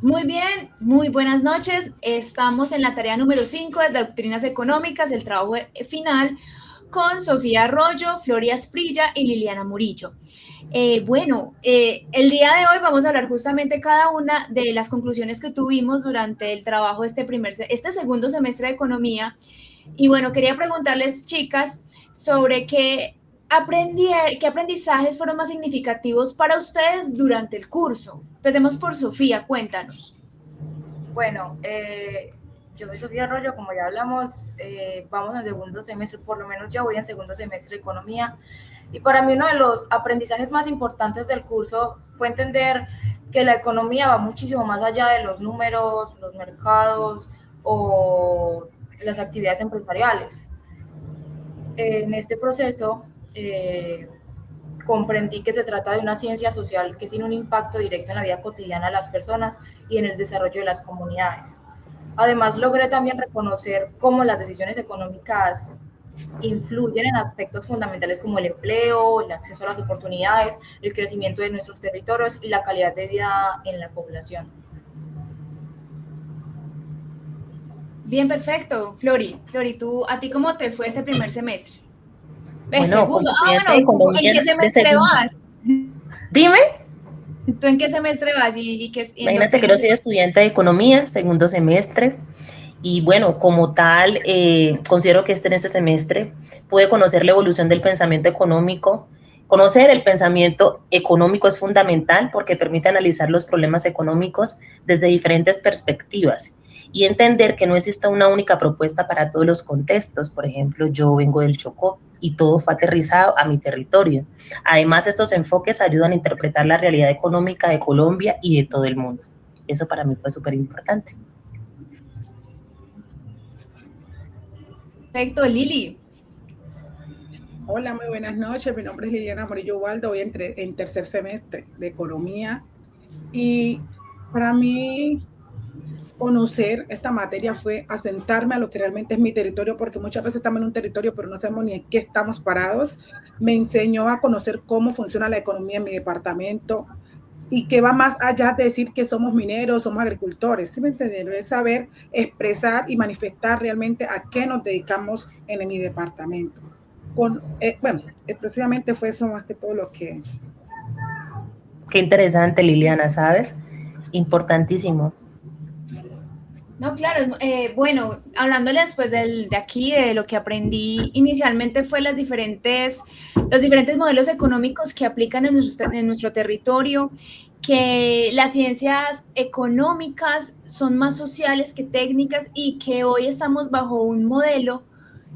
Muy bien, muy buenas noches. Estamos en la tarea número 5 de Doctrinas Económicas, el trabajo final, con Sofía Arroyo, Floria Asprilla y Liliana Murillo. El día de hoy vamos a hablar justamente cada una de las conclusiones que tuvimos durante el trabajo este segundo semestre de Economía. Y bueno, quería preguntarles, chicas, sobre qué aprendizajes fueron más significativos para ustedes durante el curso. Empecemos por Sofía, cuéntanos. Bueno, yo soy Sofía Arroyo, como ya hablamos, vamos en segundo semestre, por lo menos ya voy en segundo semestre de Economía, y para mí uno de los aprendizajes más importantes del curso fue entender que la economía va muchísimo más allá de los números, los mercados o las actividades empresariales. En este proceso comprendí que se trata de una ciencia social que tiene un impacto directo en la vida cotidiana de las personas y en el desarrollo de las comunidades. Además, logré también reconocer cómo las decisiones económicas influyen en aspectos fundamentales como el empleo, el acceso a las oportunidades, el crecimiento de nuestros territorios y la calidad de vida en la población. Bien, perfecto. Flori, ¿a ti cómo te fue ese primer semestre? Bueno, como Segundo. estudiante de ¿En economía qué de semestre segundo. vas? Dime, ¿Tú en qué semestre vas y en imagínate que yo doctrinas? soy estudiante de economía, segundo semestre, y bueno, como tal, considero que en este semestre pude conocer la evolución del pensamiento económico. Conocer el pensamiento económico es fundamental porque permite analizar los problemas económicos desde diferentes perspectivas y entender que no existe una única propuesta para todos los contextos. Por ejemplo, yo vengo del Chocó y todo fue aterrizado a mi territorio. Además, estos enfoques ayudan a interpretar la realidad económica de Colombia y de todo el mundo. Eso para mí fue súper importante. Perfecto, Lili. Hola, muy buenas noches. Mi nombre es Liliana Morillo Waldo, voy en tercer semestre de Economía y para mí conocer esta materia fue asentarme a lo que realmente es mi territorio, porque muchas veces estamos en un territorio pero no sabemos ni en qué estamos parados. Me enseñó a conocer cómo funciona la economía en mi departamento y que va más allá de decir que somos mineros, somos agricultores, ¿sí me entienden? Es saber expresar y manifestar realmente a qué nos dedicamos en mi departamento. Expresivamente fue eso más que todo lo que... Qué interesante, Liliana, ¿sabes? Importantísimo. No, claro, hablándole después de aquí, de lo que aprendí inicialmente fue los diferentes modelos económicos que aplican en nuestro territorio, que las ciencias económicas son más sociales que técnicas y que hoy estamos bajo un modelo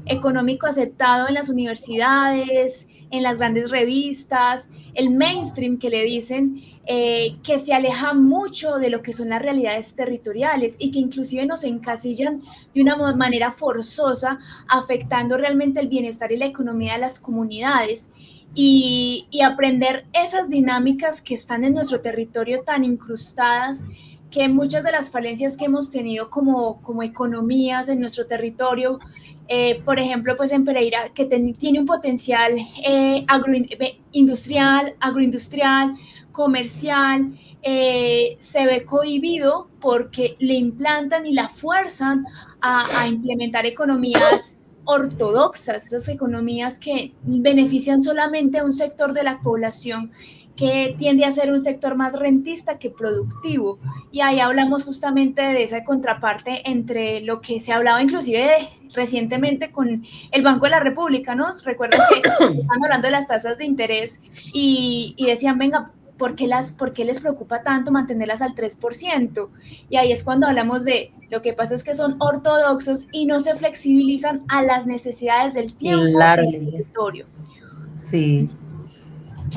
económico aceptado en las universidades, en las grandes revistas, el mainstream que le dicen, que se aleja mucho de lo que son las realidades territoriales y que inclusive nos encasillan de una manera forzosa, afectando realmente el bienestar y la economía de las comunidades. Y aprender esas dinámicas que están en nuestro territorio tan incrustadas, que muchas de las falencias que hemos tenido como economías en nuestro territorio, por ejemplo, pues en Pereira, que tiene un potencial agroindustrial, comercial, se ve cohibido porque le implantan y la fuerzan a implementar economías ortodoxas, esas economías que benefician solamente a un sector de la población que tiende a ser un sector más rentista que productivo. Y ahí hablamos justamente de esa contraparte entre lo que se hablaba inclusive recientemente con el Banco de la República, ¿no? Recuerden que estaban hablando de las tasas de interés y decían, venga, ¿por qué les preocupa tanto mantenerlas al 3%? Y ahí es cuando hablamos de lo que pasa es que son ortodoxos y no se flexibilizan a las necesidades del tiempo Claro, y del Liliana. territorio. Sí,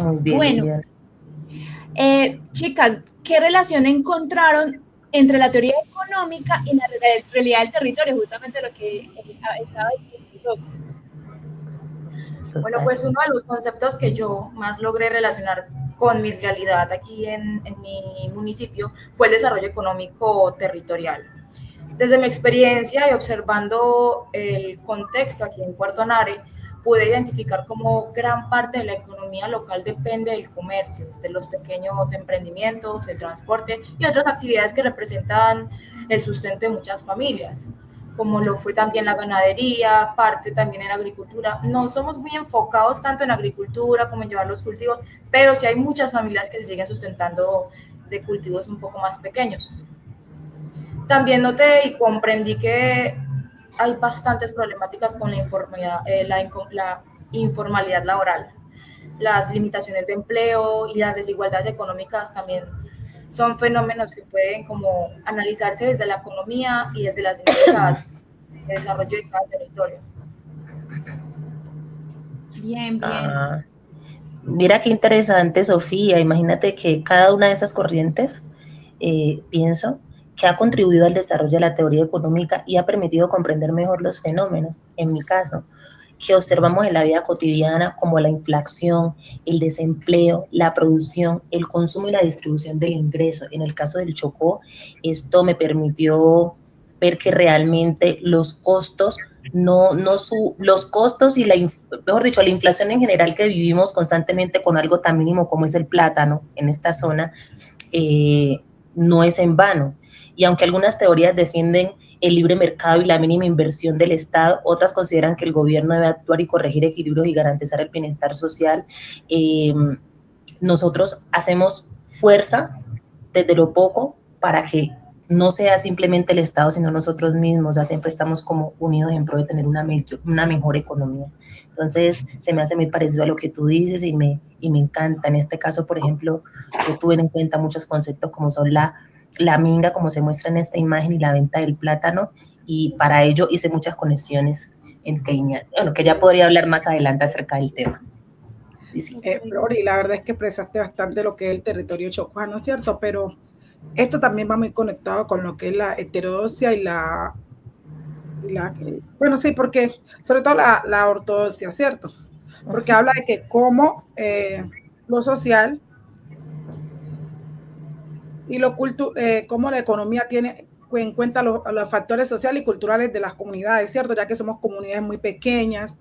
muy bien, Bueno, Liliana. chicas, ¿qué relación encontraron entre la teoría económica y la realidad del territorio? Justamente lo que estaba diciendo Sofía. Bueno, Total. pues uno de los conceptos que yo más logré relacionar con mi realidad aquí en mi municipio fue el desarrollo económico territorial. Desde mi experiencia y observando el contexto aquí en Puerto Nare, pude identificar cómo gran parte de la economía local depende del comercio, de los pequeños emprendimientos, el transporte y otras actividades que representan el sustento de muchas familias, como lo fue también la ganadería, parte también en la agricultura. No somos muy enfocados tanto en agricultura como en llevar los cultivos, pero sí hay muchas familias que se siguen sustentando de cultivos un poco más pequeños. También noté y comprendí que hay bastantes problemáticas con la informalidad laboral. Las limitaciones de empleo y las desigualdades económicas también son fenómenos que pueden como analizarse desde la economía y desde las dinámicas de desarrollo de cada territorio. Bien, bien. Mira qué interesante, Sofía. Imagínate que cada una de esas corrientes, pienso, que ha contribuido al desarrollo de la teoría económica y ha permitido comprender mejor los fenómenos, en mi caso, que observamos en la vida cotidiana, como la inflación, el desempleo, la producción, el consumo y la distribución del ingreso. En el caso del Chocó, esto me permitió ver que realmente los costos los costos y mejor dicho, la inflación en general que vivimos constantemente con algo tan mínimo como es el plátano en esta zona, no es en vano. Y aunque algunas teorías defienden el libre mercado y la mínima inversión del Estado, otras consideran que el gobierno debe actuar y corregir equilibrios y garantizar el bienestar social. Nosotros hacemos fuerza desde lo poco para que no sea simplemente el Estado, sino nosotros mismos. O sea, siempre estamos como unidos en pro de tener una mejor economía. Entonces, se me hace muy parecido a lo que tú dices y me encanta. En este caso, por ejemplo, yo tuve en cuenta muchos conceptos como son la minga, como se muestra en esta imagen, y la venta del plátano, y para ello hice muchas conexiones en Kenia. Bueno, que ya podría hablar más adelante acerca del tema. Sí. Flori, la verdad es que expresaste bastante lo que es el territorio chocuano, ¿cierto? Pero esto también va muy conectado con lo que es la heterodoxia y bueno, sí, porque sobre todo la ortodoxia, ¿cierto? Porque habla de que cómo lo social y cómo la economía tiene en cuenta los factores sociales y culturales de las comunidades, ¿cierto? Ya que somos comunidades muy pequeñas,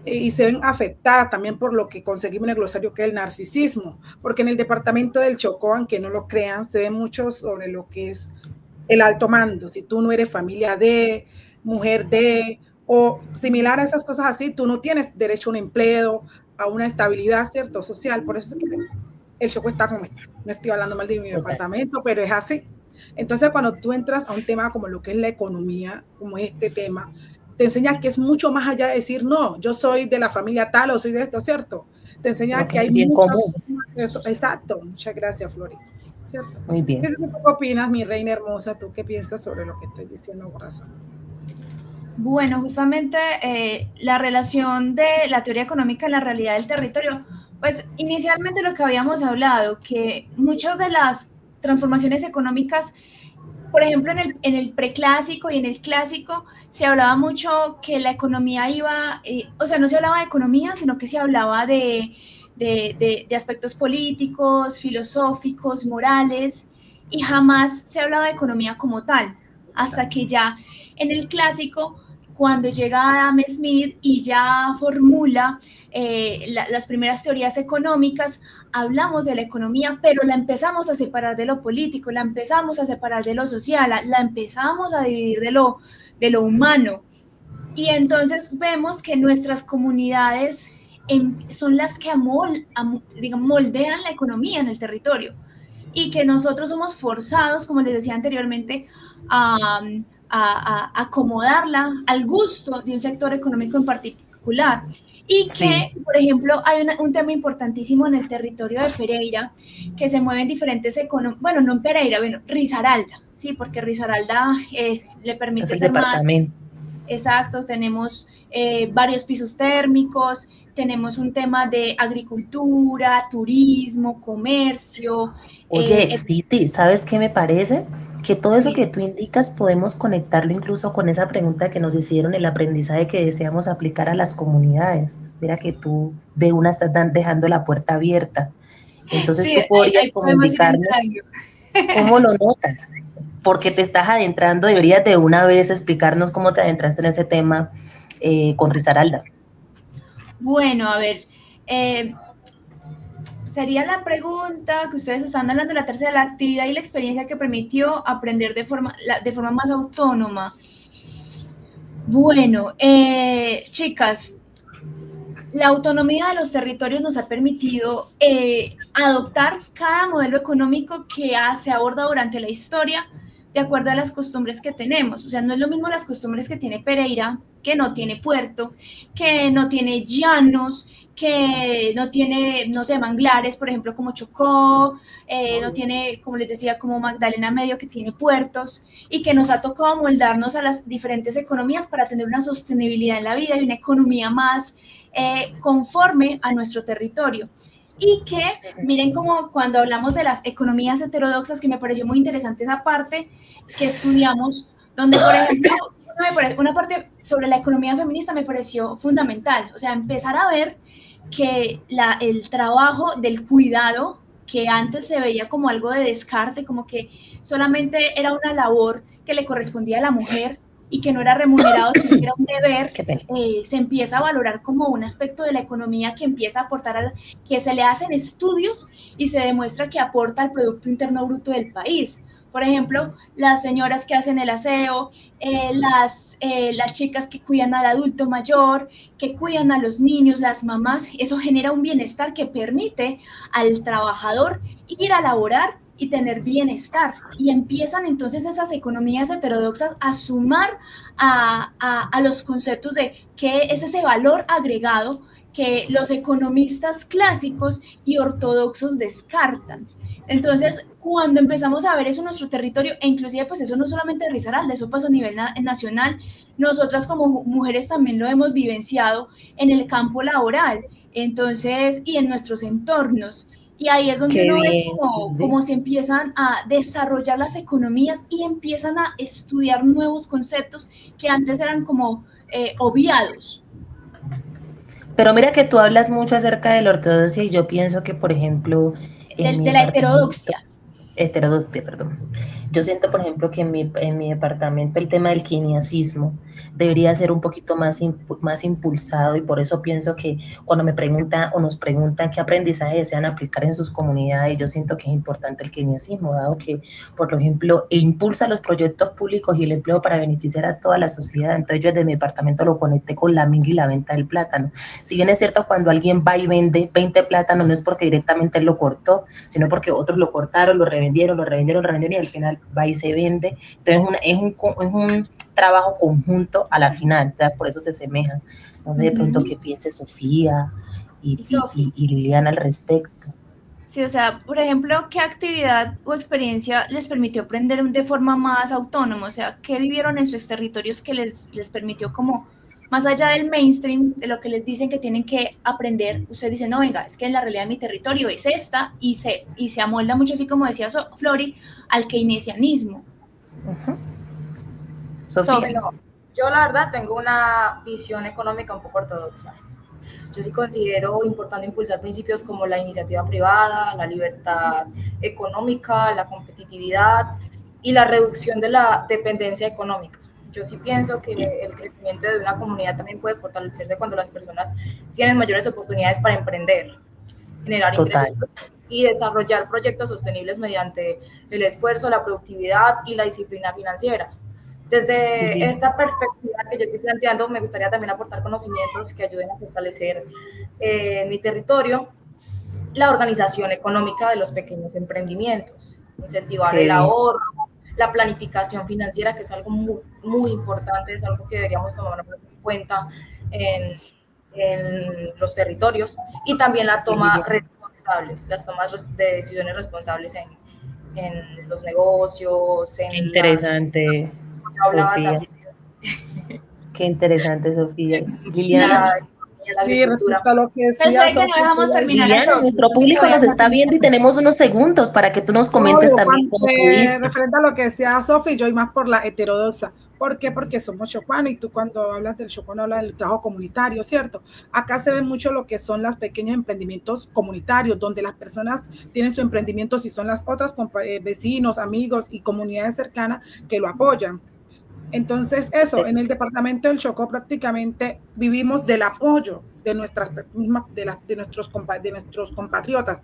y se ven afectadas también por lo que conseguimos en el glosario, que es el narcisismo, porque en el departamento del Chocó, aunque no lo crean, se ve mucho sobre lo que es el alto mando. Si tú no eres familia de, mujer de, o similar a esas cosas así, tú no tienes derecho a un empleo, a una estabilidad, ¿cierto? Social. Por eso es que el Chocó está como está. No estoy hablando mal de mi departamento, pero es así. Entonces, cuando tú entras a un tema como lo que es la economía, como este tema, te enseña que es mucho más allá de decir, no, yo soy de la familia tal o soy de esto, ¿cierto? Te enseña que hay bien común. Eso. Exacto. Muchas gracias, Flori. ¿Cierto? Muy bien. ¿Qué opinas, mi reina hermosa? ¿Tú qué piensas sobre lo que estoy diciendo, corazón? Bueno, justamente la relación de la teoría económica en la realidad del territorio, pues inicialmente lo que habíamos hablado, que muchas de las transformaciones económicas, por ejemplo, en el preclásico y en el clásico, se hablaba mucho que la economía iba, o sea, no se hablaba de economía, sino que se hablaba de aspectos políticos, filosóficos, morales, y jamás se hablaba de economía como tal, hasta que ya en el clásico, cuando llega Adam Smith y ya formula las primeras teorías económicas, hablamos de la economía, pero la empezamos a separar de lo político, la empezamos a separar de lo social, la empezamos a dividir de lo humano. Y entonces vemos que nuestras comunidades son las que moldean la economía en el territorio, y que nosotros somos forzados, como les decía anteriormente, a acomodarla al gusto de un sector económico en particular. Y que, sí, por ejemplo, hay un tema importantísimo en el territorio de Pereira, que se mueven diferentes bueno, no en Pereira, bueno, Risaralda, sí, porque Risaralda le permite es el ser departamento. Más. Exacto, tenemos varios pisos térmicos, tenemos un tema de agricultura, turismo, comercio. Oye, Xiti, ¿sabes qué me parece? Que todo eso que tú indicas podemos conectarlo incluso con esa pregunta que nos hicieron, el aprendizaje que deseamos aplicar a las comunidades. Mira que tú de una estás dejando la puerta abierta. Entonces sí, tú podrías comunicarnos cómo lo notas, porque te estás adentrando, deberías de una vez explicarnos cómo te adentraste en ese tema con Risaralda. Bueno, a ver, sería la pregunta que ustedes están hablando, la tercera, la actividad y la experiencia que permitió aprender de forma más autónoma. Bueno, chicas, la autonomía de los territorios nos ha permitido adoptar cada modelo económico que se aborda durante la historia de acuerdo a las costumbres que tenemos. O sea, no es lo mismo las costumbres que tiene Pereira, que no tiene puerto, que no tiene llanos, que no tiene, no sé, manglares, por ejemplo, como Chocó, no tiene, como les decía, como Magdalena Medio, que tiene puertos, y que nos ha tocado moldarnos a las diferentes economías para tener una sostenibilidad en la vida y una economía más conforme a nuestro territorio. Y que miren como cuando hablamos de las economías heterodoxas, que me pareció muy interesante esa parte que estudiamos, donde por ejemplo una parte sobre la economía feminista me pareció fundamental, o sea, empezar a ver que el trabajo del cuidado, que antes se veía como algo de descarte, como que solamente era una labor que le correspondía a la mujer y que no era remunerado, sino que era un deber, se empieza a valorar como un aspecto de la economía que empieza a aportar, que se le hacen estudios y se demuestra que aporta al Producto Interno Bruto del país. Por ejemplo, las señoras que hacen el aseo, las chicas que cuidan al adulto mayor, que cuidan a los niños, las mamás, eso genera un bienestar que permite al trabajador ir a laborar y tener bienestar. Y empiezan entonces esas economías heterodoxas a sumar a los conceptos de qué es ese valor agregado que los economistas clásicos y ortodoxos descartan. Entonces, cuando empezamos a ver eso en nuestro territorio, e inclusive pues eso no solamente de Risaralda, eso pasó a nivel nacional, nosotras como mujeres también lo hemos vivenciado en el campo laboral, entonces, y en nuestros entornos. Y ahí es donde uno ve cómo se empiezan a desarrollar las economías y empiezan a estudiar nuevos conceptos que antes eran como obviados. Pero mira que tú hablas mucho acerca de la ortodoxia y yo pienso que, por ejemplo, de la heterodoxia. Heterodoxia, perdón. Yo siento, por ejemplo, que en mi departamento el tema del keynesianismo debería ser un poquito más impulsado, y por eso pienso que cuando me preguntan o nos preguntan qué aprendizaje desean aplicar en sus comunidades, yo siento que es importante el keynesianismo, dado que, por ejemplo, impulsa los proyectos públicos y el empleo para beneficiar a toda la sociedad. Entonces yo desde mi departamento lo conecté con la minga y la venta del plátano. Si bien es cierto, cuando alguien va y vende 20 plátanos, no es porque directamente él lo cortó, sino porque otros lo cortaron, lo revendieron y al final va y se vende. Entonces es un trabajo conjunto a la final, ¿verdad? Por eso se asemejan. No sé de pronto qué piense Sofía y Liliana al respecto. Sí, o sea, por ejemplo, ¿qué actividad o experiencia les permitió aprender de forma más autónoma? O sea, ¿qué vivieron en sus territorios que les permitió como, más allá del mainstream, de lo que les dicen que tienen que aprender? Ustedes dicen, no, venga, es que la realidad de mi territorio es esta, y se amolda mucho, así como decía Flori, al keynesianismo. Sofía. Bueno, yo la verdad tengo una visión económica un poco ortodoxa. Yo sí considero importante impulsar principios como la iniciativa privada, la libertad económica, la competitividad y la reducción de la dependencia económica. Yo sí pienso que el crecimiento de una comunidad también puede fortalecerse cuando las personas tienen mayores oportunidades para emprender, generar ingresos y desarrollar proyectos sostenibles mediante el esfuerzo, la productividad y la disciplina financiera. Desde esta perspectiva que yo estoy planteando, me gustaría también aportar conocimientos que ayuden a fortalecer en mi territorio la organización económica de los pequeños emprendimientos, incentivar el ahorro, la planificación financiera, que es algo muy, muy importante, es algo que deberíamos tomar en cuenta en los territorios, y también la toma las tomas de decisiones responsables en los negocios. Qué interesante, Sofía. Qué interesante, Sofía. Liliana. Sí, respecto a lo que decía Sofía, no dejamos terminar. Liliana, nuestro público nos está viendo y tenemos unos segundos para que tú nos comentes también cómo pudiste. Referente a lo que decía Sofía, yo voy más por la heterodoxa. ¿Por qué? Porque somos chocuanos, y tú cuando hablas del chocuano hablas del trabajo comunitario, ¿cierto? Acá se ve mucho lo que son los pequeños emprendimientos comunitarios, donde las personas tienen su emprendimiento, y son las otras vecinos, amigos y comunidades cercanas que lo apoyan. Entonces, eso, en el departamento del Chocó prácticamente vivimos del apoyo de nuestras mismas, de nuestros compatriotas,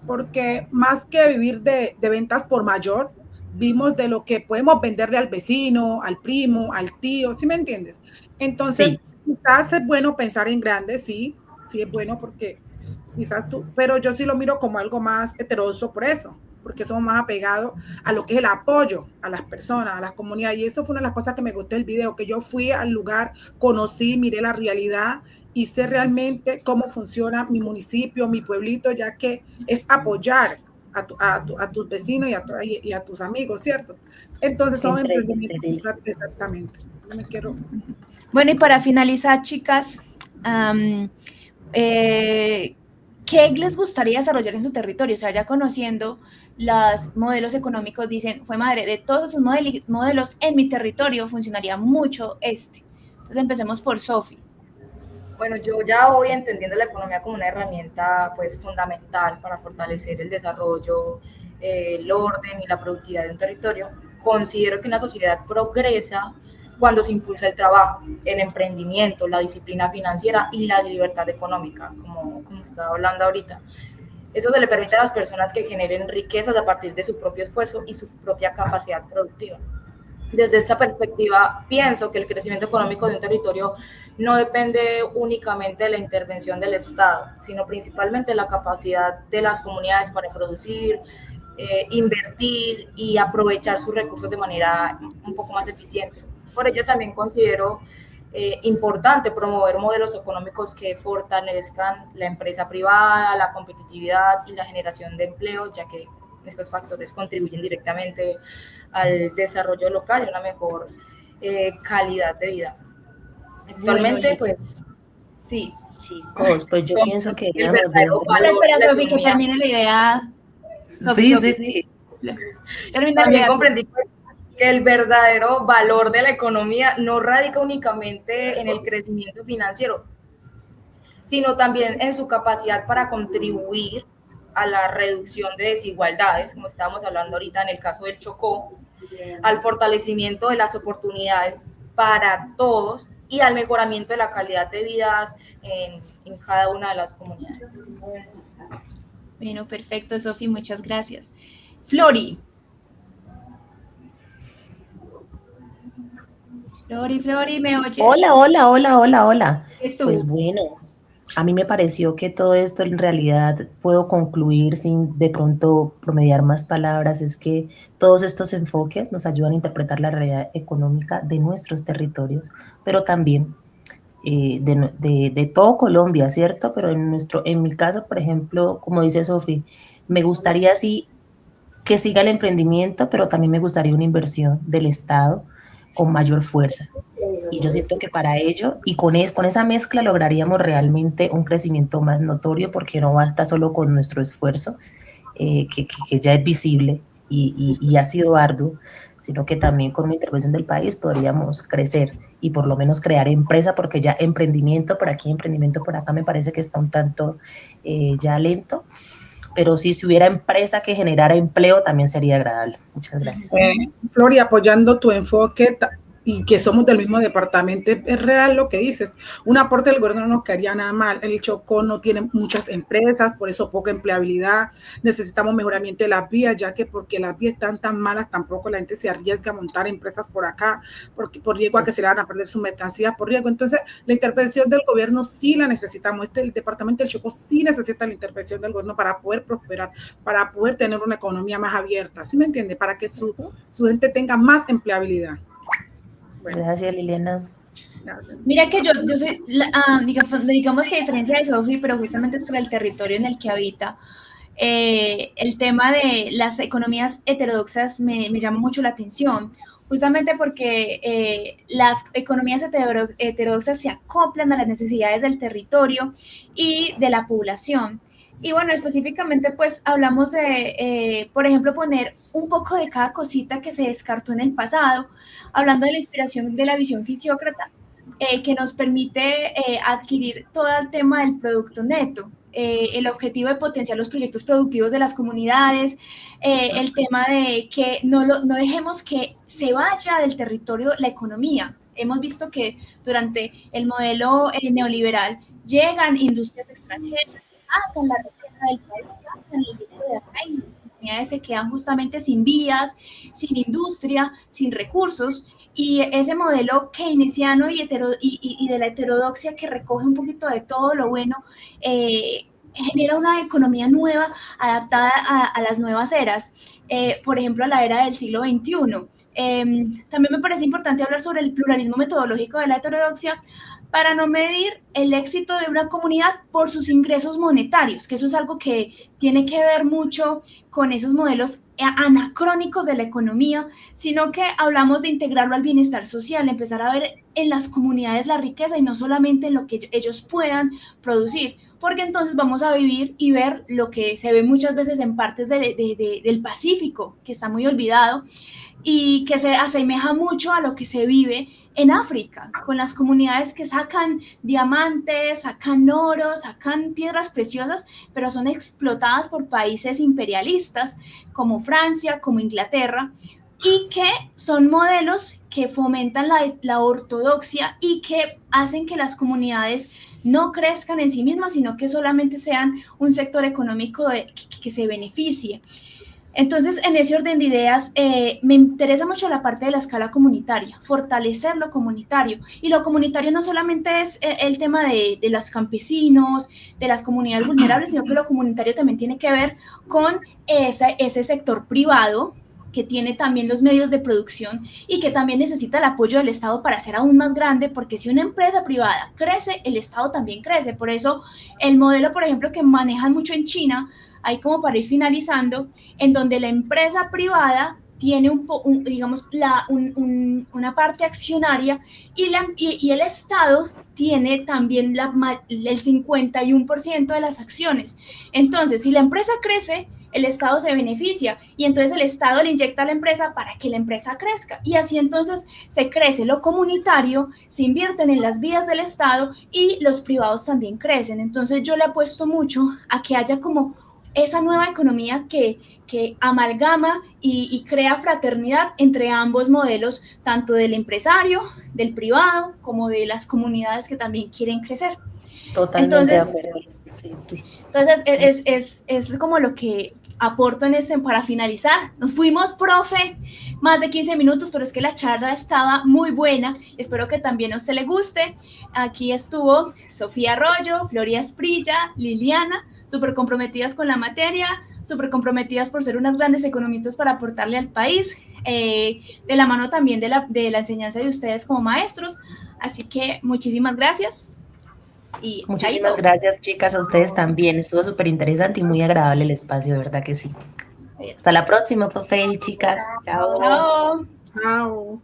porque más que vivir de ventas por mayor, vimos de lo que podemos venderle al vecino, al primo, al tío, ¿sí me entiendes? Entonces, Sí. quizás es bueno pensar en grande, sí es bueno porque quizás tú, pero yo sí lo miro como algo más heterodoxo por eso, porque somos más apegados a lo que es el apoyo a las personas, a las comunidades, y eso fue una de las cosas que me gustó del video, que yo fui al lugar, conocí, miré la realidad y sé realmente cómo funciona mi municipio, mi pueblito, ya que es apoyar a tus vecinos y a tus amigos, ¿cierto? Entonces Qué son interesante, emprendimientos, Lili. exactamente. No me quiero... Bueno, y para finalizar, chicas, ¿qué les gustaría desarrollar en su territorio? O sea, ya conociendo los modelos económicos, dicen, fue madre, de todos esos modelos en mi territorio funcionaría mucho este. Entonces empecemos por Sofi. Bueno, yo ya voy entendiendo la economía como una herramienta pues fundamental para fortalecer el desarrollo, el orden y la productividad de un territorio. Considero que una sociedad progresa cuando se impulsa el trabajo, el emprendimiento, la disciplina financiera y la libertad económica, como estaba hablando ahorita. Eso se le permite a las personas que generen riquezas a partir de su propio esfuerzo y su propia capacidad productiva. Desde esta perspectiva, pienso que el crecimiento económico de un territorio no depende únicamente de la intervención del Estado, sino principalmente de la capacidad de las comunidades para producir, invertir y aprovechar sus recursos de manera un poco más eficiente. Por ello también considero importante promover modelos económicos que fortalezcan la empresa privada, la competitividad y la generación de empleo, ya que estos factores contribuyen directamente al desarrollo local y una mejor calidad de vida. Actualmente, Bueno, pues... Sí. Chicos, pues yo pienso que el deberíamos de verdadero darle... Espera, valor de la Sofi, que economía. termine la idea. Sí. Termina la También idea. comprendí que el verdadero valor de la economía no radica únicamente en el crecimiento financiero, sino también en su capacidad para contribuir a la reducción de desigualdades, como estábamos hablando ahorita en el caso del Chocó, al fortalecimiento de las oportunidades para todos y al mejoramiento de la calidad de vidas en cada una de las comunidades. Bueno, perfecto, Sofi, muchas gracias. Flori. Flori, ¿me oyes? Hola. ¿Es tú? Pues bueno, a mí me pareció que todo esto en realidad puedo concluir sin de pronto promediar más palabras, es que todos estos enfoques nos ayudan a interpretar la realidad económica de nuestros territorios, pero también de todo Colombia, ¿cierto? Pero en mi caso, por ejemplo, como dice Sofi, me gustaría sí que siga el emprendimiento, pero también me gustaría una inversión del Estado con mayor fuerza. Y yo siento que para ello, y con esa mezcla lograríamos realmente un crecimiento más notorio, porque no basta solo con nuestro esfuerzo, que ya es visible y ha sido arduo, sino que también con una intervención del país podríamos crecer y por lo menos crear empresa, porque ya emprendimiento por aquí, emprendimiento por acá me parece que está un tanto ya lento, pero sí, si hubiera empresa que generara empleo también sería agradable. Muchas gracias. Flori, apoyando tu enfoque y que somos del mismo departamento, es real lo que dices. Un aporte del gobierno no nos caería nada mal. El Chocó no tiene muchas empresas, por eso poca empleabilidad. Necesitamos mejoramiento de las vías, ya que porque las vías están tan malas, tampoco la gente se arriesga a montar empresas por acá, porque por riesgo a que se le van a perder su mercancía, por riesgo. Entonces, la intervención del gobierno sí la necesitamos. El departamento del Chocó sí necesita la intervención del gobierno para poder prosperar, para poder tener una economía más abierta, ¿sí me entiende? Para que su gente tenga más empleabilidad. Bueno. Gracias, Liliana. Gracias. Mira que yo soy, digamos que a diferencia de Sofi, pero justamente es por el territorio en el que habita, el tema de las economías heterodoxas me llama mucho la atención, justamente porque las economías heterodoxas se acoplan a las necesidades del territorio y de la población. Y bueno, específicamente pues hablamos de, por ejemplo, poner un poco de cada cosita que se descartó en el pasado, hablando de la inspiración de la visión fisiócrata, que nos permite adquirir todo el tema del producto neto, el objetivo de potenciar los proyectos productivos de las comunidades, el tema de que no dejemos que se vaya del territorio la economía. Hemos visto que durante el modelo neoliberal llegan industrias extranjeras, sacan la riqueza del país, sacan el dinero de acá y las comunidades se quedan justamente sin vías, sin industria, sin recursos. Y ese modelo keynesiano y de la heterodoxia que recoge un poquito de todo lo bueno, genera una economía nueva adaptada a las nuevas eras, por ejemplo, a la era del siglo XXI. También me parece importante hablar sobre el pluralismo metodológico de la heterodoxia para no medir el éxito de una comunidad por sus ingresos monetarios, que eso es algo que tiene que ver mucho con esos modelos anacrónicos de la economía, sino que hablamos de integrarlo al bienestar social, empezar a ver en las comunidades la riqueza y no solamente en lo que ellos puedan producir, porque entonces vamos a vivir y ver lo que se ve muchas veces en partes del Pacífico, que está muy olvidado, y que se asemeja mucho a lo que se vive en África, con las comunidades que sacan diamantes, sacan oro, sacan piedras preciosas, pero son explotadas por países imperialistas como Francia, como Inglaterra, y que son modelos que fomentan la ortodoxia y que hacen que las comunidades no crezcan en sí mismas, sino que solamente sean un sector económico que se beneficie. Entonces, en ese orden de ideas, me interesa mucho la parte de la escala comunitaria, fortalecer lo comunitario. Y lo comunitario no solamente es el tema de los campesinos, de las comunidades vulnerables, sino que lo comunitario también tiene que ver con ese sector privado que tiene también los medios de producción y que también necesita el apoyo del Estado para ser aún más grande, porque si una empresa privada crece, el Estado también crece. Por eso, el modelo, por ejemplo, que manejan mucho en China, ahí como para ir finalizando, en donde la empresa privada tiene digamos, una parte accionaria y el Estado tiene también el 51% de las acciones. Entonces, si la empresa crece, el Estado se beneficia y entonces el Estado le inyecta a la empresa para que la empresa crezca. Y así entonces se crece lo comunitario, se invierten en las vías del Estado y los privados también crecen. Entonces yo le apuesto mucho a que haya como esa nueva economía que amalgama y crea fraternidad entre ambos modelos, tanto del empresario, del privado, como de las comunidades que también quieren crecer. Totalmente entonces, de acuerdo. Sí, sí. Entonces, es como lo que aporto para finalizar. Nos fuimos, profe, más de 15 minutos, pero es que la charla estaba muy buena. Espero que también a usted le guste. Aquí estuvo Sofía Arroyo, Floria Esprilla, Liliana, súper comprometidas con la materia, súper comprometidas por ser unas grandes economistas para aportarle al país, de la mano también de la enseñanza de ustedes como maestros. Así que muchísimas gracias. Y muchísimas gracias, chicas, a ustedes también. Estuvo súper interesante y muy agradable el espacio, de verdad que sí. Hasta la próxima, profe, chicas. Chao. Chao.